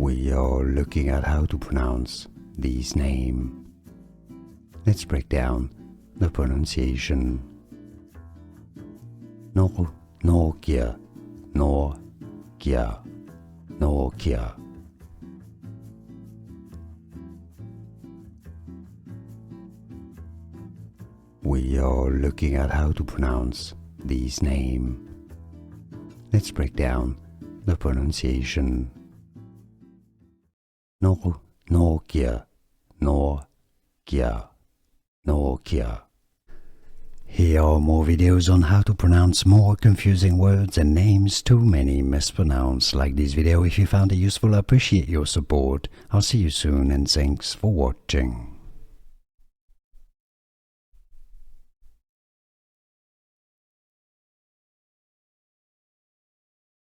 We are looking at how to pronounce these names. Let's break down the pronunciation. Nortje, Nortje, Nortje. We are looking at how to pronounce these names. Let's break down the pronunciation. Nortje, Nortje, Nortje. Here are more videos on how to pronounce more confusing words and names too many mispronounced. Like this video if you found it useful. I appreciate your support. I'll see you soon and thanks for watching.